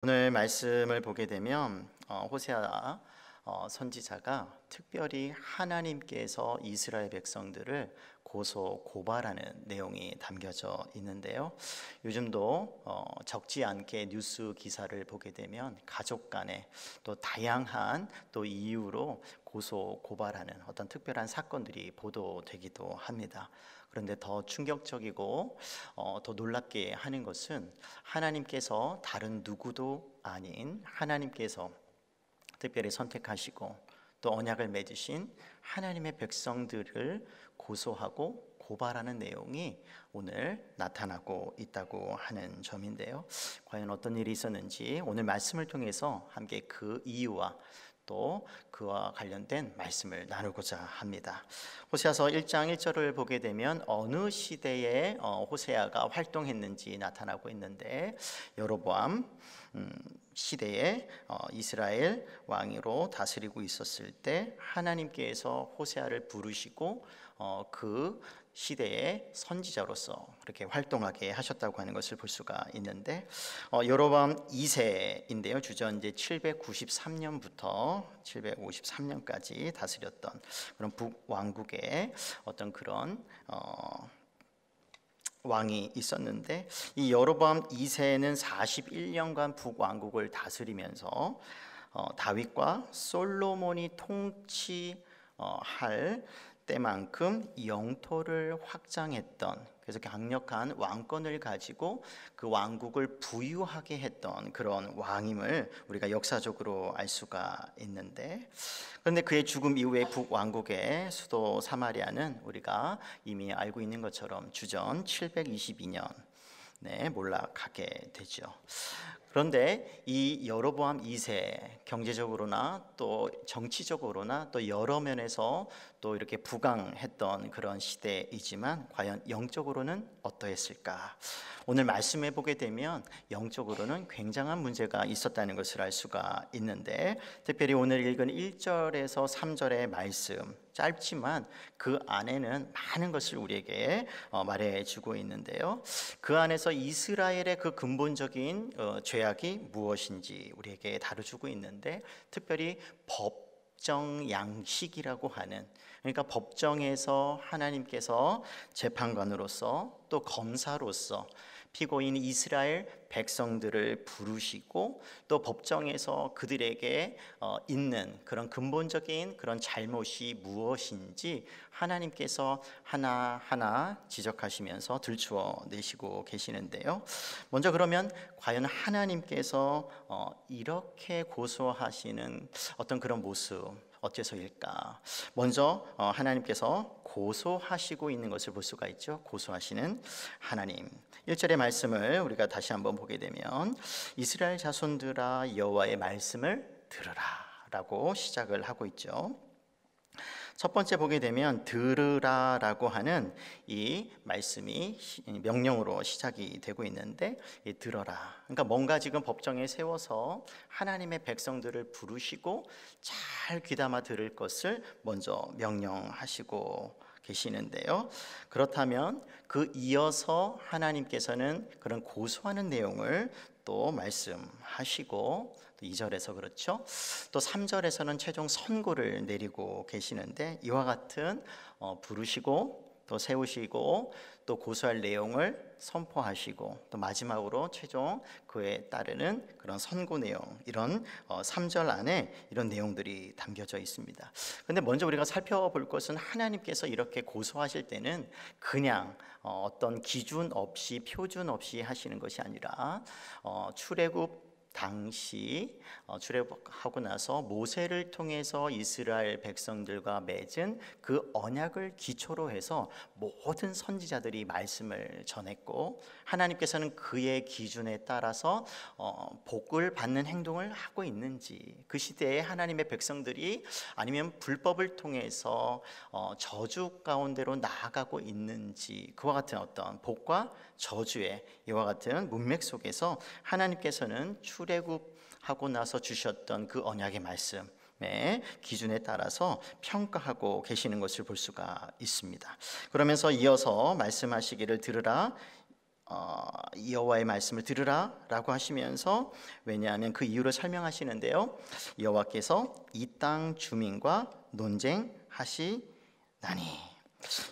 오늘 말씀을 보게 되면 호세아 선지자가 특별히 하나님께서 이스라엘 백성들을 고발하는 내용이 담겨져 있는데요. 요즘도 적지 않게 뉴스 기사를 보게 되면 가족 간에 또 다양한 또 이유로 고발하는 어떤 특별한 사건들이 보도되기도 합니다. 그런데 더 충격적이고 더 놀랍게 하는 것은 하나님께서 다른 누구도 아닌 하나님께서 특별히 선택하시고 또 언약을 맺으신 하나님의 백성들을 고소하고 고발하는 내용이 오늘 나타나고 있다고 하는 점인데요. 과연 어떤 일이 있었는지 오늘 말씀을 통해서 함께 그 이유와 또 그와 관련된 말씀을 나누고자 합니다. 호세아서 1장 1절을 보게 되면 어느 시대에 호세아가 활동했는지 나타나고 있는데, 여로보암 시대에 이스라엘 왕으로 다스리고 있었을 때 하나님께서 호세아를 부르시고 그 시대의 선지자로서 그렇게 활동하게 하셨다고 하는 것을 볼 수가 있는데, 여로보암 2세인데요. 주전 이제 793년부터 753년까지 다스렸던 그런 북왕국의 어떤 그런 왕이 있었는데, 이 여로보암 2세는 41년간 북왕국을 다스리면서 다윗과 솔로몬이 통치할 때만큼 영토를 확장했던, 그래서 강력한 왕권을 가지고 그 왕국을 부유하게 했던 그런 왕임을 우리가 역사적으로 알 수가 있는데, 그런데 그의 죽음 이후에 북왕국의 수도 사마리아는 우리가 이미 알고 있는 것처럼 주전 722년에 몰락하게 되죠. 그런데 이 여로보암 2세 경제적으로나 또 정치적으로나 또 여러 면에서 또 이렇게 부강했던 그런 시대이지만 과연 영적으로는 어떠했을까? 오늘 말씀해 보게 되면 영적으로는 굉장한 문제가 있었다는 것을 알 수가 있는데, 특별히 오늘 읽은 1절에서 3절의 말씀, 짧지만 그 안에는 많은 것을 우리에게 말해주고 있는데요. 그 안에서 이스라엘의 그 근본적인 죄악이 무엇인지 우리에게 다뤄주고 있는데, 특별히 법정 양식이라고 하는, 그러니까 법정에서 하나님께서 재판관으로서 또 검사로서 피고인 이스라엘 백성들을 부르시고 또 법정에서 그들에게 있는 그런 근본적인 그런 잘못이 무엇인지 하나님께서 하나하나 지적하시면서 들추어 내시고 계시는데요. 먼저 그러면 과연 하나님께서 이렇게 고소하시는 어떤 그런 모습 어째서일까? 먼저 하나님께서 고소하시고 있는 것을 볼 수가 있죠. 고소하시는 하나님. 1절의 말씀을 우리가 다시 한번 보게 되면 이스라엘 자손들아 여호와의 말씀을 들으라 라고 시작을 하고 있죠. 첫 번째 보게 되면 들으라라고 하는 이 말씀이 명령으로 시작이 되고 있는데, 이 들어라, 그러니까 뭔가 지금 법정에 세워서 하나님의 백성들을 부르시고 잘 귀담아 들을 것을 먼저 명령하시고 계시는데요. 그렇다면 그 이어서 하나님께서는 그런 고소하는 내용을 또 말씀하시고, 2절에서 그렇죠. 또 3절에서는 최종 선고를 내리고 계시는데, 이와 같은 부르시고 또 세우시고 또 고소할 내용을 선포하시고 또 마지막으로 최종 그에 따르는 그런 선고 내용, 이런 3절 안에 이런 내용들이 담겨져 있습니다. 그런데 먼저 우리가 살펴볼 것은 하나님께서 이렇게 고소하실 때는 그냥 어떤 기준 없이 표준 없이 하시는 것이 아니라 출애굽 당시 출애굽하고 나서 모세를 통해서 이스라엘 백성들과 맺은 그 언약을 기초로 해서 모든 선지자들이 말씀을 전했고, 하나님께서는 그의 기준에 따라서 복을 받는 행동을 하고 있는지, 그 시대에 하나님의 백성들이 아니면 불법을 통해서 저주 가운데로 나아가고 있는지, 그와 같은 어떤 복과 저주의 이와 같은 문맥 속에서 하나님께서는 출애굽하고 나서 주셨던 그 언약의 말씀의 기준에 따라서 평가하고 계시는 것을 볼 수가 있습니다. 그러면서 이어서 말씀하시기를 들으라, 여호와의 말씀을 들으라라고 하시면서 왜냐하면 그 이유를 설명하시는데요. 여호와께서 이 땅 주민과 논쟁하시나니.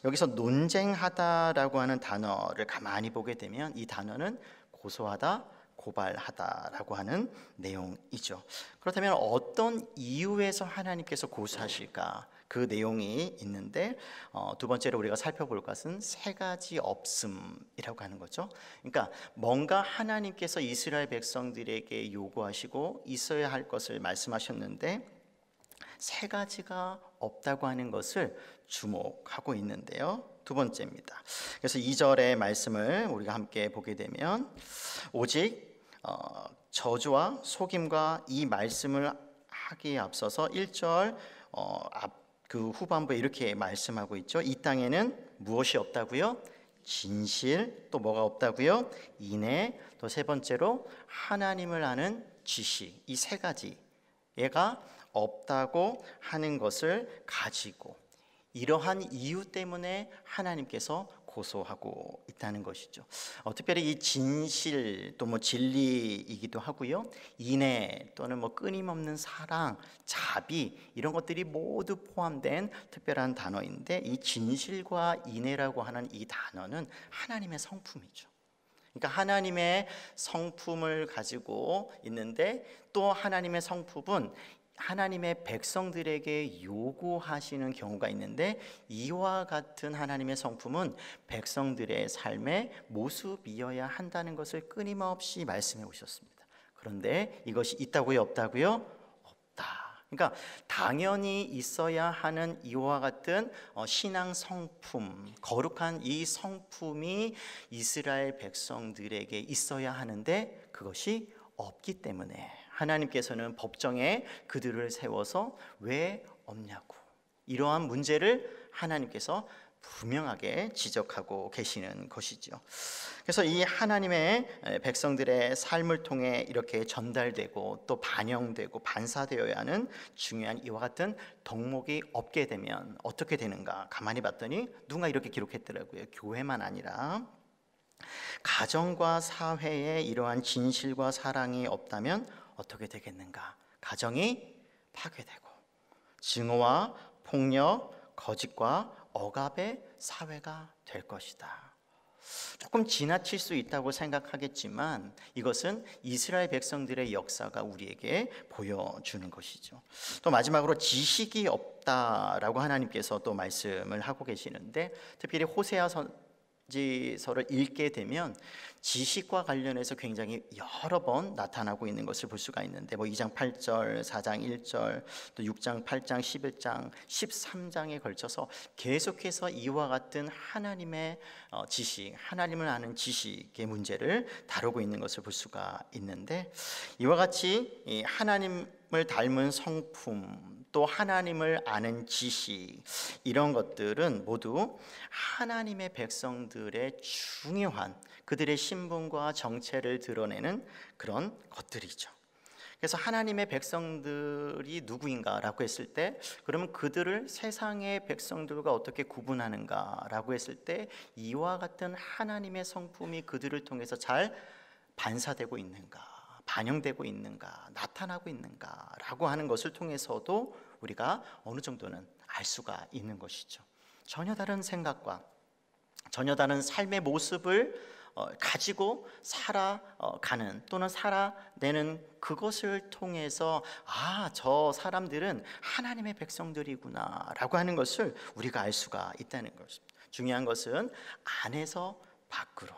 여기서 논쟁하다라고 하는 단어를 가만히 보게 되면 이 단어는 고소하다, 고발하다라고 하는 내용이죠. 그렇다면 어떤 이유에서 하나님께서 고소하실까? 그 내용이 있는데 두 번째로 우리가 살펴볼 것은 세 가지 없음이라고 하는 거죠. 그러니까 뭔가 하나님께서 이스라엘 백성들에게 요구하시고 있어야 할 것을 말씀하셨는데 세 가지가 없다고 하는 것을 주목하고 있는데요. 두 번째입니다. 그래서 2절의 말씀을 우리가 함께 보게 되면 오직 저주와 속임과 이 말씀을 하기에 앞서서 1절 그 후반부에 이렇게 말씀하고 있죠. 이 땅에는 무엇이 없다고요? 진실. 또 뭐가 없다고요? 인애. 또 세 번째로 하나님을 아는 지식. 이 세 가지 얘가 없다고 하는 것을 가지고 이러한 이유 때문에 하나님께서 고소하고 있다는 것이죠. 특별히 이 진실 또 뭐 진리이기도 하고요. 인애 또는 뭐 끊임없는 사랑, 자비 이런 것들이 모두 포함된 특별한 단어인데 이 진실과 인애라고 하는 이 단어는 하나님의 성품이죠. 그러니까 하나님의 성품을 가지고 있는데 또 하나님의 성품은 하나님의 백성들에게 요구하시는 경우가 있는데 이와 같은 하나님의 성품은 백성들의 삶의 모습이어야 한다는 것을 끊임없이 말씀해 오셨습니다. 그런데 이것이 있다고요? 없다고요? 없다. 그러니까 당연히 있어야 하는 이와 같은 신앙 성품, 거룩한 이 성품이 이스라엘 백성들에게 있어야 하는데 그것이 없기 때문에 하나님께서는 법정에 그들을 세워서 왜 없냐고 이러한 문제를 하나님께서 분명하게 지적하고 계시는 것이죠. 그래서 이 하나님의 백성들의 삶을 통해 이렇게 전달되고 또 반영되고 반사되어야 하는 중요한 이와 같은 덕목이 없게 되면 어떻게 되는가 가만히 봤더니 누가 이렇게 기록했더라고요. 교회만 아니라 가정과 사회에 이러한 진실과 사랑이 없다면 어떻게 되겠는가? 가정이 파괴되고 증오와 폭력, 거짓과 억압의 사회가 될 것이다. 조금 지나칠 수 있다고 생각하겠지만 이것은 이스라엘 백성들의 역사가 우리에게 보여주는 것이죠. 또 마지막으로 지식이 없다라고 하나님께서 또 말씀을 하고 계시는데 특별히 호세아 선지서를 읽게 되면 지식과 관련해서 굉장히 여러 번 나타나고 있는 것을 볼 수가 있는데 2장 8절, 4장 1절, 또 6장 8장 11장 13장에 걸쳐서 계속해서 이와 같은 하나님의 지식, 하나님을 아는 지식의 문제를 다루고 있는 것을 볼 수가 있는데 이와 같이 이 하나님을 닮은 성품 또 하나님을 아는 지식 이런 것들은 모두 하나님의 백성들의 중요한 그들의 신분과 정체를 드러내는 그런 것들이죠. 그래서 하나님의 백성들이 누구인가라고 했을 때 그러면 그들을 세상의 백성들과 어떻게 구분하는가라고 했을 때 이와 같은 하나님의 성품이 그들을 통해서 잘 반사되고 있는가 반영되고 있는가 나타나고 있는가라고 하는 것을 통해서도 우리가 어느 정도는 알 수가 있는 것이죠. 전혀 다른 생각과 전혀 다른 삶의 모습을 가지고 살아가는 또는 살아내는 그것을 통해서 저 사람들은 하나님의 백성들이구나 라고 하는 것을 우리가 알 수가 있다는 것입니다. 중요한 것은 안에서 밖으로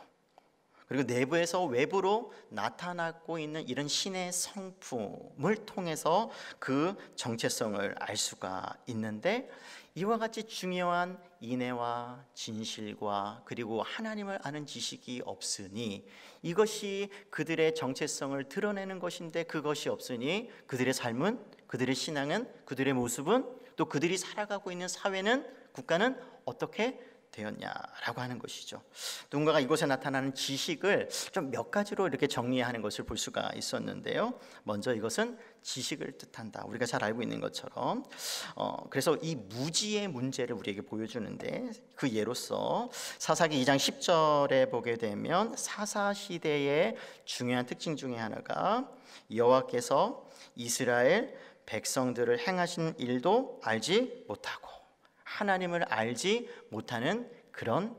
그리고 내부에서 외부로 나타나고 있는 이런 신의 성품을 통해서 그 정체성을 알 수가 있는데 이와 같이 중요한 인애와 진실과 그리고 하나님을 아는 지식이 없으니 이것이 그들의 정체성을 드러내는 것인데 그것이 없으니 그들의 삶은 그들의 신앙은 그들의 모습은 또 그들이 살아가고 있는 사회는 국가는 어떻게 되었냐라고 하는 것이죠. 누군가가 이곳에 나타나는 지식을 좀 몇 가지로 이렇게 정리하는 것을 볼 수가 있었는데요. 먼저 이것은 지식을 뜻한다. 우리가 잘 알고 있는 것처럼 그래서 이 무지의 문제를 우리에게 보여주는데, 그 예로서 사사기 2장 10절에 보게 되면 사사시대의 중요한 특징 중에 하나가 여호와께서 이스라엘 백성들을 행하신 일도 알지 못하고 하나님을 알지 못하는 그런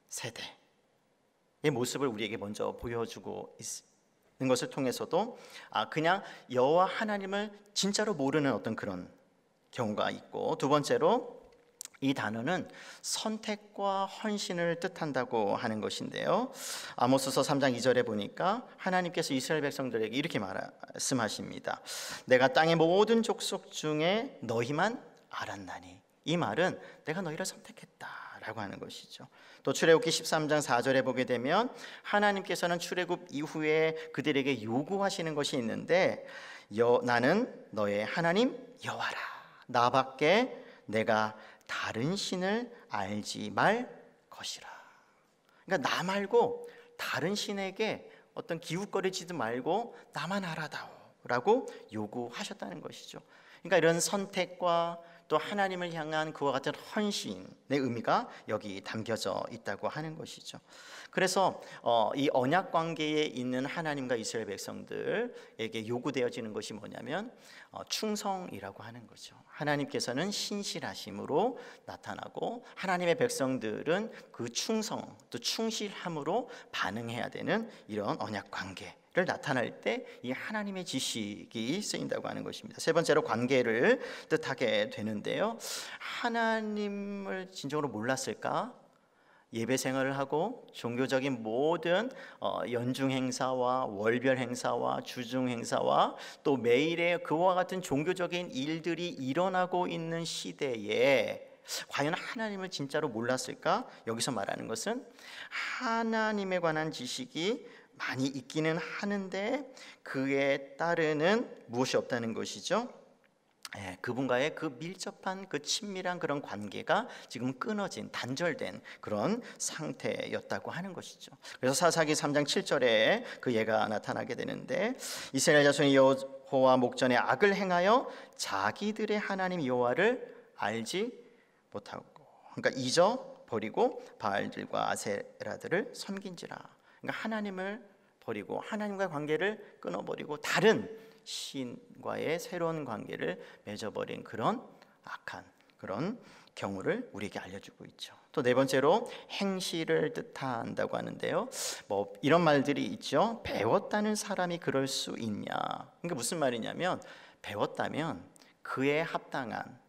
세대의 모습을 우리에게 먼저 보여주고 있는 것을 통해서도 그냥 여호와 하나님을 진짜로 모르는 어떤 그런 경우가 있고, 두 번째로 이 단어는 선택과 헌신을 뜻한다고 하는 것인데요. 아모스서 3장 2절에 보니까 하나님께서 이스라엘 백성들에게 이렇게 말씀하십니다. 내가 땅의 모든 족속 중에 너희만 알았나니. 이 말은 내가 너희를 선택했다라고 하는 것이죠. 또 출애굽기 13장 4절에 보게 되면 하나님께서는 출애굽 이후에 그들에게 요구하시는 것이 있는데, 나는 너의 하나님 여호와라. 나밖에 내가 다른 신을 알지 말 것이라. 그러니까 나 말고 다른 신에게 어떤 기웃거리지도 말고 나만 알아다오 라고 요구하셨다는 것이죠. 그러니까 이런 선택과 또 하나님을 향한 그와 같은 헌신의 의미가 여기 담겨져 있다고 하는 것이죠. 그래서 이 언약 관계에 있는 하나님과 이스라엘 백성들에게 요구되어지는 것이 뭐냐면 충성이라고 하는 거죠. 하나님께서는 신실하심으로 나타나고 하나님의 백성들은 그 충성 또 충실함으로 반응해야 되는 이런 언약 관계를 나타날 때 이 하나님의 지식이 쓰인다고 하는 것입니다. 세 번째로 관계를 뜻하게 되는데요. 하나님을 진정으로 몰랐을까? 예배 생활을 하고 종교적인 모든 연중 행사와 월별 행사와 주중 행사와 또 매일의 그와 같은 종교적인 일들이 일어나고 있는 시대에 과연 하나님을 진짜로 몰랐을까? 여기서 말하는 것은 하나님에 관한 지식이 많이 있기는 하는데 그에 따르는 무엇이 없다는 것이죠. 그분과의 그 밀접한 그 친밀한 그런 관계가 지금 끊어진 단절된 그런 상태였다고 하는 것이죠. 그래서 사사기 3장 7절에 그 예가 나타나게 되는데, 이스라엘 자손이 여호와 목전에 악을 행하여 자기들의 하나님 여호와를 알지 못하고, 그러니까 잊어버리고 바알들과 아세라들을 섬긴지라. 그러니까 하나님을 버리고 하나님과의 관계를 끊어버리고 다른 신과의 새로운 관계를 맺어버린 그런 악한 그런 경우를 우리에게 알려주고 있죠. 또 네 번째로 행실을 뜻한다고 하는데요. 뭐 이런 말들이 있죠. 배웠다는 사람이 그럴 수 있냐. 그러니까 무슨 말이냐면 배웠다면 그에 합당한,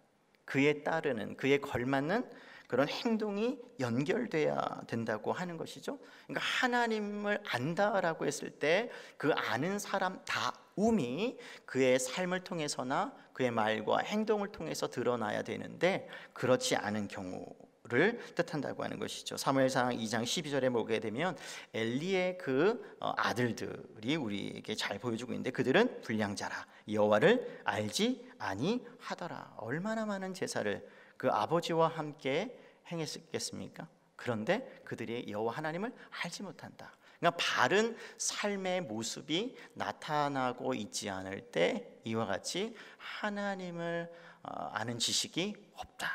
그에 따르는, 그에 걸맞는 그런 행동이 연결돼야 된다고 하는 것이죠. 그러니까 하나님을 안다라고 했을 때 그 아는 사람 다움이 그의 삶을 통해서나 그의 말과 행동을 통해서 드러나야 되는데 그렇지 않은 경우를 뜻한다고 하는 것이죠. 사무엘상 2장 12절에 보게 되면 엘리의 그 아들들이 우리에게 잘 보여주고 있는데, 그들은 불량자라 여호와를 알지 아니하더라. 얼마나 많은 제사를 그 아버지와 함께 행했겠습니까? 그런데 그들이 여호와 하나님을 알지 못한다. 그러니까 바른 삶의 모습이 나타나고 있지 않을 때 이와 같이 하나님을 아는 지식이 없다,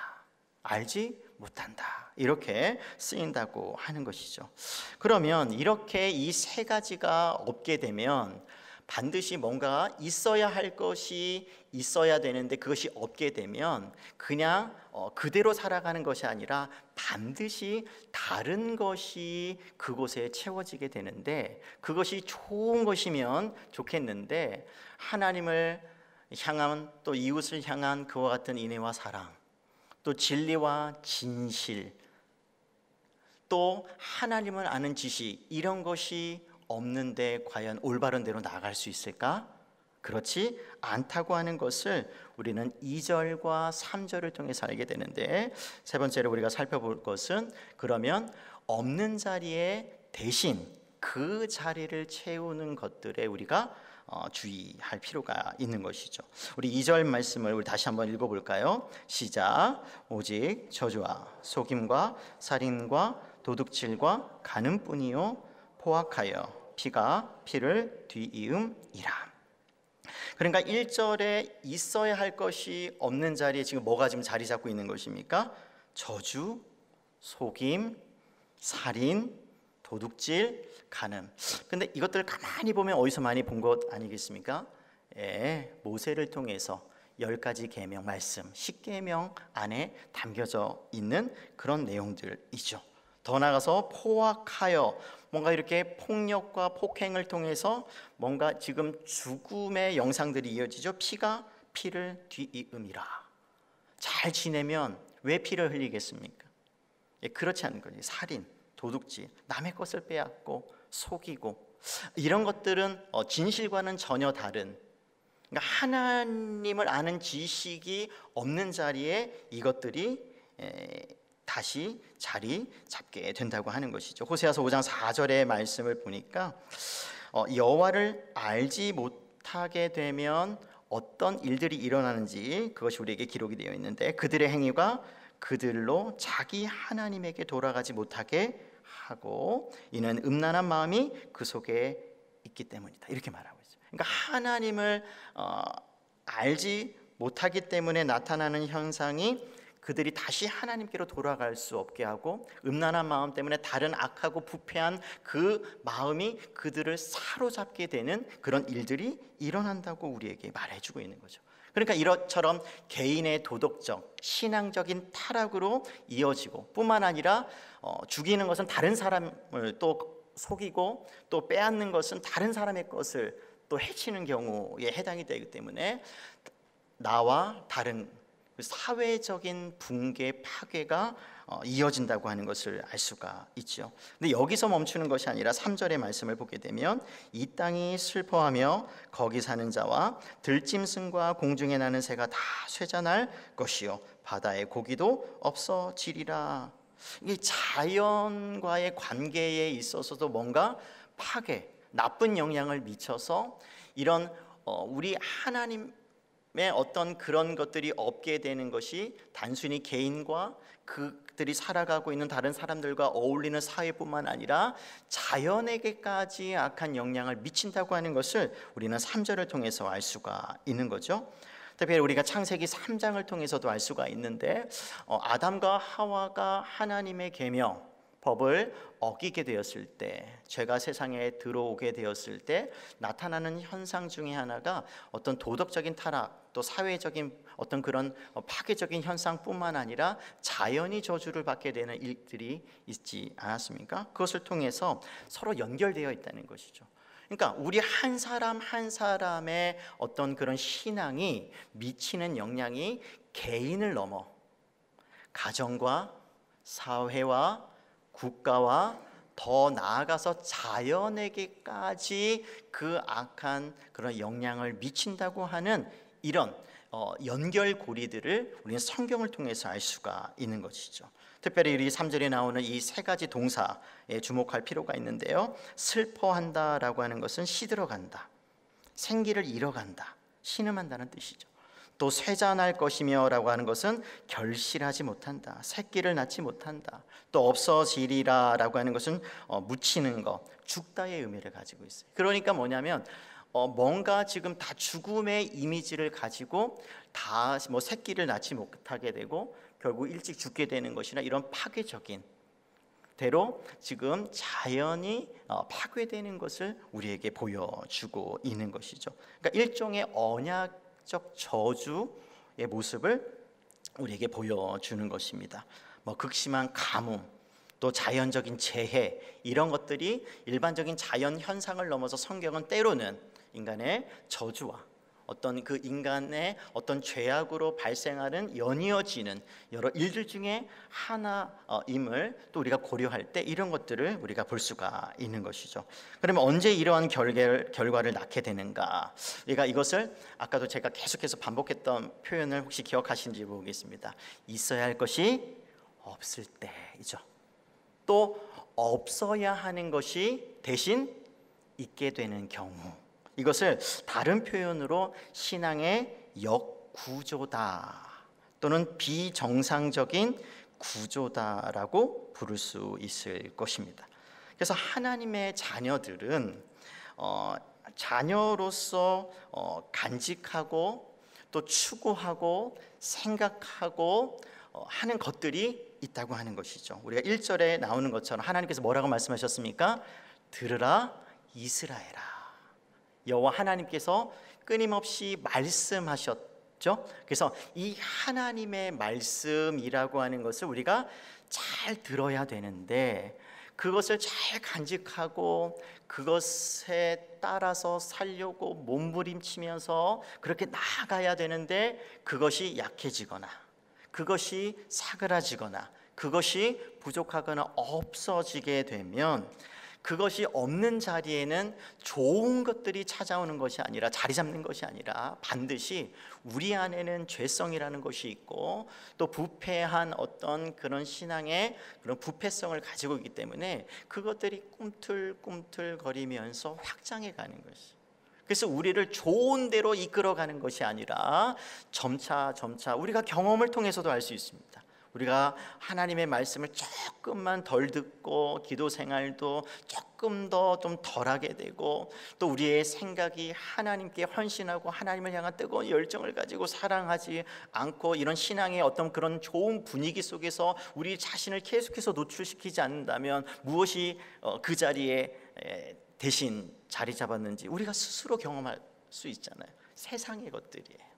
알지 못한다, 이렇게 쓰인다고 하는 것이죠. 그러면 이렇게 이 세 가지가 없게 되면 반드시 뭔가 있어야 할 것이 있어야 되는데 그것이 없게 되면 그냥 그대로 살아가는 것이 아니라 반드시 다른 것이 그곳에 채워지게 되는데, 그것이 좋은 것이면 좋겠는데 하나님을 향한 또 이웃을 향한 그와 같은 인애와 사랑, 또 진리와 진실, 또 하나님을 아는 지식, 이런 것이 없는데 과연 올바른 대로 나아갈 수 있을까? 그렇지 않다고 하는 것을 우리는 2절과 3절을 통해서 알게 되는데, 세 번째로 우리가 살펴볼 것은 그러면 없는 자리에 대신 그 자리를 채우는 것들에 우리가 주의할 필요가 있는 것이죠. 우리 2절 말씀을 우리 다시 한번 읽어볼까요? 시작. 오직 저주와 속임과 살인과 도둑질과 간음뿐이요 포악하여 피가 피를 뒤이음이라. 그러니까 1절에 있어야 할 것이 없는 자리에 지금 뭐가 지금 자리 잡고 있는 것입니까? 저주, 속임, 살인, 도둑질, 간음. 근데 이것들을 가만히 보면 어디서 많이 본 것 아니겠습니까? 모세를 통해서 10가지 계명 말씀, 10계명 안에 담겨져 있는 그런 내용들이죠. 더 나아가서 포악하여, 뭔가 이렇게 폭력과 폭행을 통해서 뭔가 지금 죽음의 영상들이 이어지죠. 피가 피를 뒤이음이라. 잘 지내면 왜 피를 흘리겠습니까? 그렇지 않은 거예요. 살인, 도둑질, 남의 것을 빼앗고 속이고, 이런 것들은 진실과는 전혀 다른, 그러니까 하나님을 아는 지식이 없는 자리에 이것들이 다시 자리 잡게 된다고 하는 것이죠. 호세아서 5장 4절의 말씀을 보니까 여호와를 알지 못하게 되면 어떤 일들이 일어나는지 그것이 우리에게 기록이 되어 있는데, 그들의 행위가 그들로 자기 하나님에게 돌아가지 못하게 하고 이는 음란한 마음이 그 속에 있기 때문이다, 이렇게 말하고 있어요. 그러니까 하나님을 알지 못하기 때문에 나타나는 현상이 그들이 다시 하나님께로 돌아갈 수 없게 하고, 음란한 마음 때문에 다른 악하고 부패한 그 마음이 그들을 사로잡게 되는 그런 일들이 일어난다고 우리에게 말해주고 있는 거죠. 그러니까 이것처럼 개인의 도덕적, 신앙적인 타락으로 이어지고, 뿐만 아니라 죽이는 것은 다른 사람을 또 속이고, 또 빼앗는 것은 다른 사람의 것을 또 해치는 경우에 해당이 되기 때문에 나와 다른 사회적인 붕괴, 파괴가 이어진다고 하는 것을 알 수가 있죠. 근데 여기서 멈추는 것이 아니라 3절의 말씀을 보게 되면 이 땅이 슬퍼하며 거기 사는 자와 들짐승과 공중에 나는 새가 다 쇠잔할 것이요 바다의 고기도 없어지리라. 이 자연과의 관계에 있어서도 뭔가 파괴, 나쁜 영향을 미쳐서 이런 우리 하나님의 어떤 그런 것들이 없게 되는 것이 단순히 개인과 그들이 살아가고 있는 다른 사람들과 어울리는 사회뿐만 아니라 자연에게까지 악한 영향을 미친다고 하는 것을 우리는 3절을 통해서 알 수가 있는 거죠. 특별히 우리가 창세기 3장을 통해서도 알 수가 있는데, 아담과 하와가 하나님의 계명, 법을 어기게 되었을 때, 죄가 세상에 들어오게 되었을 때 나타나는 현상 중에 하나가 어떤 도덕적인 타락, 또 사회적인 어떤 그런 파괴적인 현상뿐만 아니라 자연이 저주를 받게 되는 일들이 있지 않았습니까? 그것을 통해서 서로 연결되어 있다는 것이죠. 그러니까 우리 한 사람 한 사람의 어떤 그런 신앙이 미치는 영향이 개인을 넘어 가정과 사회와 국가와 더 나아가서 자연에게까지 그 악한 그런 영향을 미친다고 하는 이런 연결고리들을 우리는 성경을 통해서 알 수가 있는 것이죠. 특별히 우리 3절에 나오는 이 세 가지 동사에 주목할 필요가 있는데요. 슬퍼한다라고 하는 것은 시들어간다, 생기를 잃어간다, 신음한다는 뜻이죠. 또 쇠잔할 것이며 라고 하는 것은 결실하지 못한다, 새끼를 낳지 못한다. 또 없어지리라 라고 하는 것은 묻히는 것, 죽다의 의미를 가지고 있어요. 그러니까 뭐냐면 뭔가 지금 다 죽음의 이미지를 가지고 다 뭐 새끼를 낳지 못하게 되고 결국 일찍 죽게 되는 것이나 이런 파괴적인 대로 지금 자연이 파괴되는 것을 우리에게 보여주고 있는 것이죠. 그러니까 일종의 언약적 저주의 모습을 우리에게 보여주는 것입니다. 뭐 극심한 가뭄, 또 자연적인 재해, 이런 것들이 일반적인 자연 현상을 넘어서 성경은 때로는 인간의 저주와 어떤 그 인간의 어떤 죄악으로 발생하는 연이어지는 여러 일들 중에 하나임을 또 우리가 고려할 때 이런 것들을 우리가 볼 수가 있는 것이죠. 그러면 언제 이러한 결과를 낳게 되는가? 우리가 이것을 아까도 제가 계속해서 반복했던 표현을 혹시 기억하시는지 모르겠습니다. 있어야 할 것이 없을 때이죠. 또 없어야 하는 것이 대신 있게 되는 경우, 이것을 다른 표현으로 신앙의 역구조다 또는 비정상적인 구조다라고 부를 수 있을 것입니다. 그래서 하나님의 자녀들은 자녀로서 간직하고 또 추구하고 생각하고 하는 것들이 있다고 하는 것이죠. 우리가 1절에 나오는 것처럼 하나님께서 뭐라고 말씀하셨습니까? 들으라 이스라엘아. 여호와 하나님께서 끊임없이 말씀하셨죠. 그래서 이 하나님의 말씀이라고 하는 것을 우리가 잘 들어야 되는데 그것을 잘 간직하고 그것에 따라서 살려고 몸부림치면서 그렇게 나아가야 되는데 그것이 약해지거나 그것이 사그라지거나 그것이 부족하거나 없어지게 되면 그것이 없는 자리에는 좋은 것들이 찾아오는 것이 아니라 자리 잡는 것이 아니라 반드시 우리 안에는 죄성이라는 것이 있고 또 부패한 어떤 그런 신앙의 그런 부패성을 가지고 있기 때문에 그것들이 꿈틀꿈틀거리면서 확장해 가는 것이. 그래서 우리를 좋은 데로 이끌어가는 것이 아니라 점차 우리가 경험을 통해서도 알 수 있습니다. 우리가 하나님의 말씀을 조금만 덜 듣고 기도 생활도 조금 더 좀 덜하게 되고 또 우리의 생각이 하나님께 헌신하고 하나님을 향한 뜨거운 열정을 가지고 사랑하지 않고 이런 신앙의 어떤 그런 좋은 분위기 속에서 우리 자신을 계속해서 노출시키지 않는다면 무엇이 그 자리에 대신 자리 잡았는지 우리가 스스로 경험할 수 있잖아요. 세상의 것들이에요.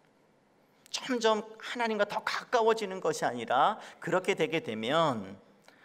점점 하나님과 더 가까워지는 것이 아니라 그렇게 되게 되면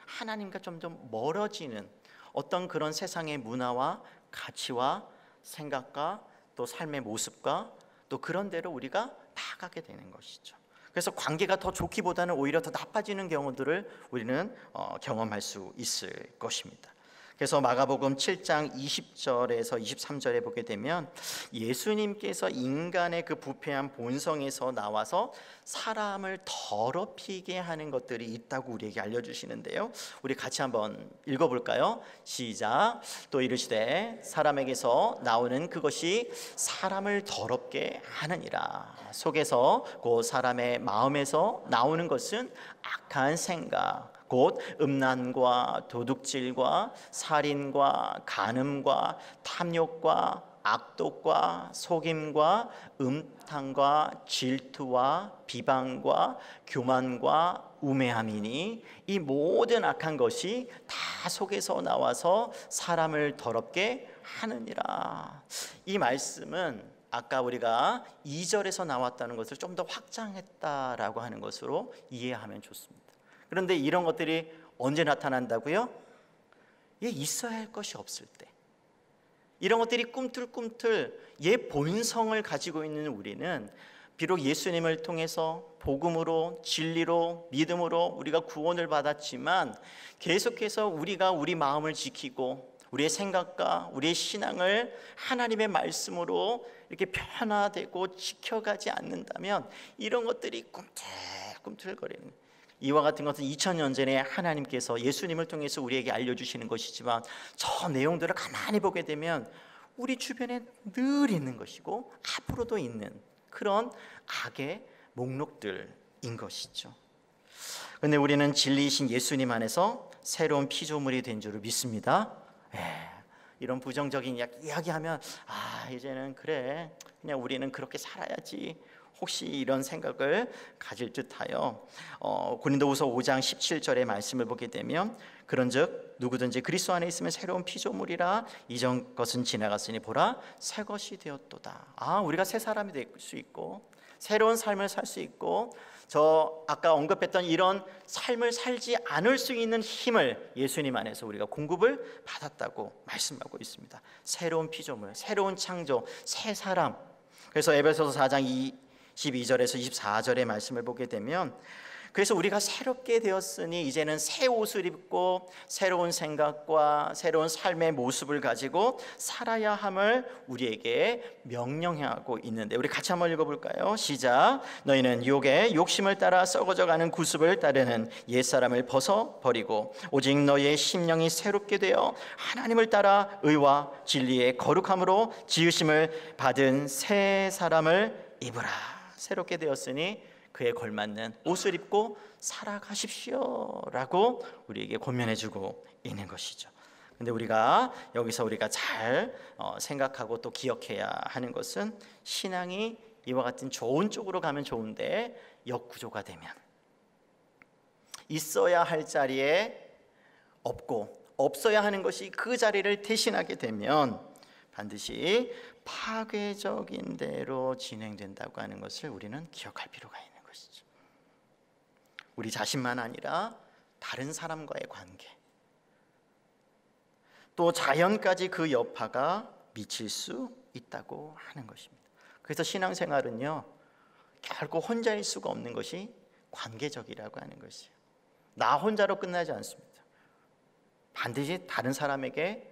하나님과 점점 멀어지는 어떤 그런 세상의 문화와 가치와 생각과 또 삶의 모습과 또 그런 대로 우리가 나아가게 되는 것이죠. 그래서 관계가 더 좋기보다는 오히려 더 나빠지는 경우들을 우리는 경험할 수 있을 것입니다. 그래서 마가복음 7장 20절에서 23절에 보게 되면 예수님께서 인간의 그 부패한 본성에서 나와서 사람을 더럽히게 하는 것들이 있다고 우리에게 알려주시는데요. 우리 같이 한번 읽어볼까요? 시작. 또 이르시되 사람에게서 나오는 그것이 사람을 더럽게 하느니라. 속에서 그 사람의 마음에서 나오는 것은 악한 생각 곧 음란과 도둑질과 살인과 간음과 탐욕과 악독과 속임과 음탕과 질투와 비방과 교만과 우매함이니 이 모든 악한 것이 다 속에서 나와서 사람을 더럽게 하느니라. 이 말씀은 아까 우리가 2절에서 나왔다는 것을 좀 더 확장했다라고 하는 것으로 이해하면 좋습니다. 그런데 이런 것들이 언제 나타난다고요? 있어야 할 것이 없을 때. 이런 것들이 꿈틀꿈틀 옛 본성을 가지고 있는 우리는 비록 예수님을 통해서 복음으로 진리로 믿음으로 우리가 구원을 받았지만 계속해서 우리가 우리 마음을 지키고 우리의 생각과 우리의 신앙을 하나님의 말씀으로 이렇게 변화되고 지켜가지 않는다면 이런 것들이 꿈틀꿈틀거리는 이와 같은 것은 2000년 전에 하나님께서 예수님을 통해서 우리에게 알려주시는 것이지만 저 내용들을 가만히 보게 되면 우리 주변에 늘 있는 것이고 앞으로도 있는 그런 악의 목록들인 것이죠. 그런데 우리는 진리이신 예수님 안에서 새로운 피조물이 된 줄을 믿습니다. 이런 부정적인 이야기하면 이제는 그래 그냥 우리는 그렇게 살아야지 혹시 이런 생각을 가질 듯하여 고린도후서 5장 17절의 말씀을 보게 되면 그런즉 누구든지 그리스도 안에 있으면 새로운 피조물이라 이전 것은 지나갔으니 보라 새 것이 되었도다. 우리가 새 사람이 될 수 있고 새로운 삶을 살 수 있고 저 아까 언급했던 이런 삶을 살지 않을 수 있는 힘을 예수님 안에서 우리가 공급을 받았다고 말씀하고 있습니다. 새로운 피조물, 새로운 창조, 새 사람. 그래서 에베소서 4장 22절에서 24절의 말씀을 보게 되면 그래서 우리가 새롭게 되었으니 이제는 새 옷을 입고 새로운 생각과 새로운 삶의 모습을 가지고 살아야 함을 우리에게 명령하고 있는데, 우리 같이 한번 읽어볼까요? 시작. 너희는 육의 욕심을 따라 썩어져가는 구습을 따르는 옛사람을 벗어버리고 오직 너희의 심령이 새롭게 되어 하나님을 따라 의와 진리의 거룩함으로 지으심을 받은 새 사람을 입으라. 새롭게 되었으니 그에 걸맞는 옷을 입고 살아가십시오 라고 우리에게 권면해주고 있는 것이죠. 근데 우리가 여기서 잘 생각하고 또 기억해야 하는 것은, 신앙이 이와 같은 좋은 쪽으로 가면 좋은데 역구조가 되면, 있어야 할 자리에 없고 없어야 하는 것이 그 자리를 대신하게 되면 반드시 파괴적인 대로 진행된다고 하는 것을 우리는 기억할 필요가 있는 것이죠. 우리 자신만 아니라 다른 사람과의 관계, 또 자연까지 그 여파가 미칠 수 있다고 하는 것입니다. 그래서 신앙생활은요, 결코 혼자일 수가 없는 것이 관계적이라고 하는 것이에요. 나 혼자로 끝나지 않습니다. 반드시 다른 사람에게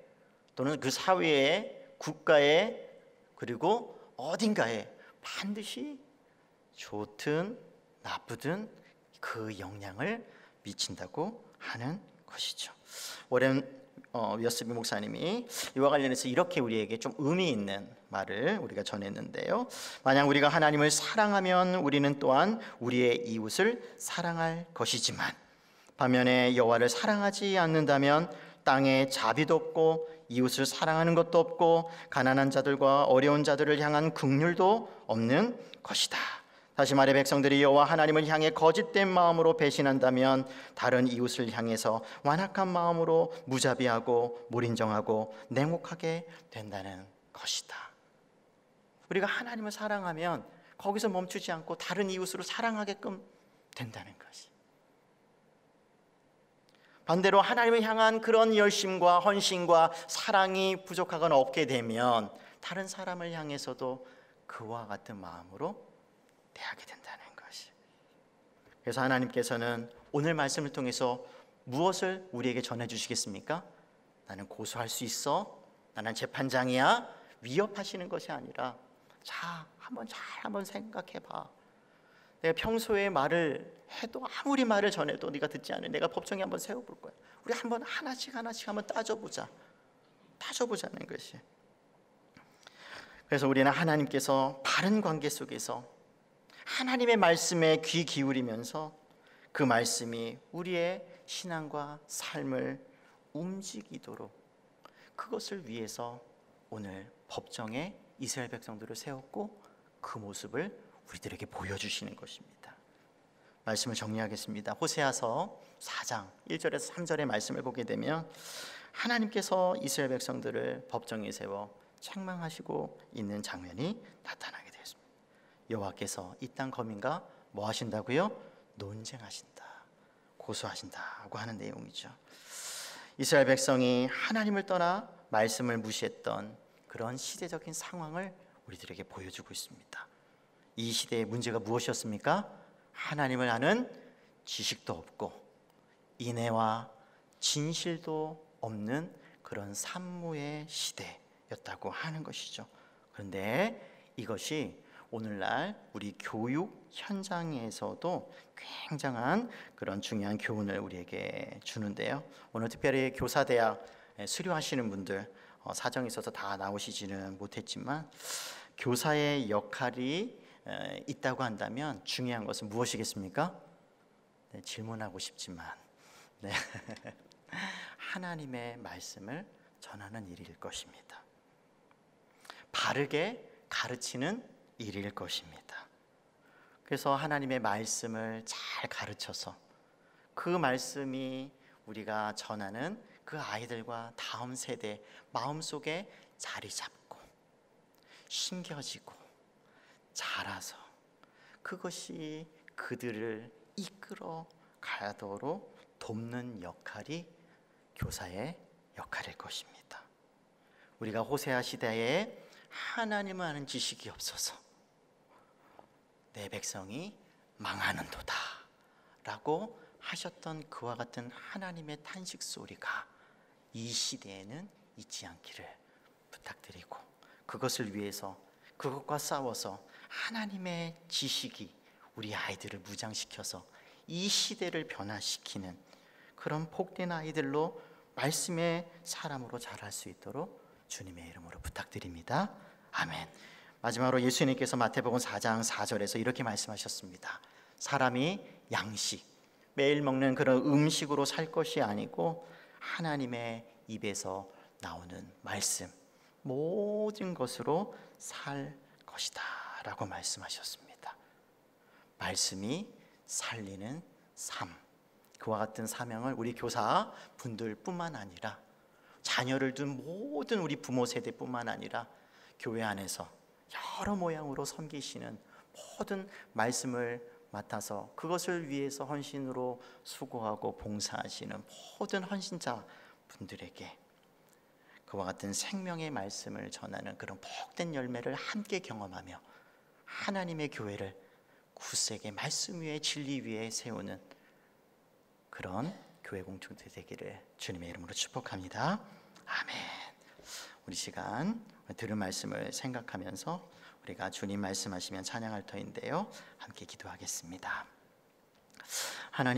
또는 그 사회에, 국가에, 그리고 어딘가에 반드시 좋든 나쁘든 그 영향을 미친다고 하는 것이죠. 오랜 웨스비 목사님이 이와 관련해서 이렇게 우리에게 좀 의미 있는 말을 우리가 전했는데요. 만약 우리가 하나님을 사랑하면 우리는 또한 우리의 이웃을 사랑할 것이지만, 반면에 여호와를 사랑하지 않는다면 땅에 자비도 없고 이웃을 사랑하는 것도 없고 가난한 자들과 어려운 자들을 향한 긍휼도 없는 것이다. 다시 말해 백성들이 여호와 하나님을 향해 거짓된 마음으로 배신한다면 다른 이웃을 향해서 완악한 마음으로 무자비하고 무린정하고 냉혹하게 된다는 것이다. 우리가 하나님을 사랑하면 거기서 멈추지 않고 다른 이웃으로 사랑하게끔 된다는 것이. 반대로 하나님을 향한 그런 열심과 헌신과 사랑이 부족하거나 없게 되면 다른 사람을 향해서도 그와 같은 마음으로 대하게 된다는 것이. 그래서 하나님께서는 오늘 말씀을 통해서 무엇을 우리에게 전해주시겠습니까? 나는 고소할 수 있어, 나는 재판장이야, 위협하시는 것이 아니라, 자, 한번 생각해봐. 내가 평소에 말을 해도, 아무리 말을 전해도 네가 듣지 않으면 내가 법정에 한번 세워볼 거야. 우리 한번 하나씩 한번 따져보자는 것이. 그래서 우리는 하나님께서 바른 관계 속에서 하나님의 말씀에 귀 기울이면서 그 말씀이 우리의 신앙과 삶을 움직이도록, 그것을 위해서 오늘 법정에 이스라엘 백성들을 세웠고 그 모습을 우리들에게 보여주시는 것입니다. 말씀을 정리하겠습니다. 호세아서 4장 1절에서 3절의 말씀을 보게 되면 하나님께서 이스라엘 백성들을 법정에 세워 책망하시고 있는 장면이 나타나게 되었습니다. 여호와께서 이 땅 거민과 뭐 하신다고요? 논쟁하신다, 고소하신다고 하는 내용이죠. 이스라엘 백성이 하나님을 떠나 말씀을 무시했던 그런 시대적인 상황을 우리들에게 보여주고 있습니다. 이 시대의 문제가 무엇이었습니까? 하나님을 아는 지식도 없고 인애와 진실도 없는 그런 산무의 시대였다고 하는 것이죠. 그런데 이것이 오늘날 우리 교육 현장에서도 굉장한 그런 중요한 교훈을 우리에게 주는데요. 오늘 특별히 교사대학 수료하시는 분들 사정이 있어서 다 나오시지는 못했지만, 교사의 역할이 있다고 한다면 중요한 것은 무엇이겠습니까? 네, 질문하고 싶지만 하나님의 말씀을 전하는 일일 것입니다. 바르게 가르치는 일일 것입니다. 그래서 하나님의 말씀을 잘 가르쳐서 그 말씀이 우리가 전하는 그 아이들과 다음 세대 마음속에 자리 잡고 심겨지고 자라서 그것이 그들을 이끌어 가도록 돕는 역할이 교사의 역할일 것입니다. 우리가 호세아 시대에 하나님을 아는 지식이 없어서 내 백성이 망하는도다 라고 하셨던 그와 같은 하나님의 탄식 소리가 이 시대에는 있지 않기를 부탁드리고, 그것을 위해서 그것과 싸워서 하나님의 지식이 우리 아이들을 무장시켜서 이 시대를 변화시키는 그런 복된 아이들로 말씀의 사람으로 자랄 수 있도록 주님의 이름으로 부탁드립니다. 아멘. 마지막으로 예수님께서 마태복음 4장 4절에서 이렇게 말씀하셨습니다. 사람이 양식, 매일 먹는 그런 음식으로 살 것이 아니고 하나님의 입에서 나오는 말씀, 모든 것으로 살 것이다 라고 말씀하셨습니다. 말씀이 살리는 삶, 그와 같은 사명을 우리 교사 분들뿐만 아니라 자녀를 둔 모든 우리 부모 세대뿐만 아니라 교회 안에서 여러 모양으로 섬기시는 모든 말씀을 맡아서 그것을 위해서 헌신으로 수고하고 봉사하시는 모든 헌신자 분들에게 그와 같은 생명의 말씀을 전하는 그런 복된 열매를 함께 경험하며 하나님의 교회를 굳세게 말씀 위에 진리 위에 세우는 그런 교회 공동체 되기를 주님의 이름으로 축복합니다. 아멘. 우리 시간 들은 말씀을 생각하면서 우리가 주님 말씀하시면 찬양할 터인데요, 함께 기도하겠습니다. 하나님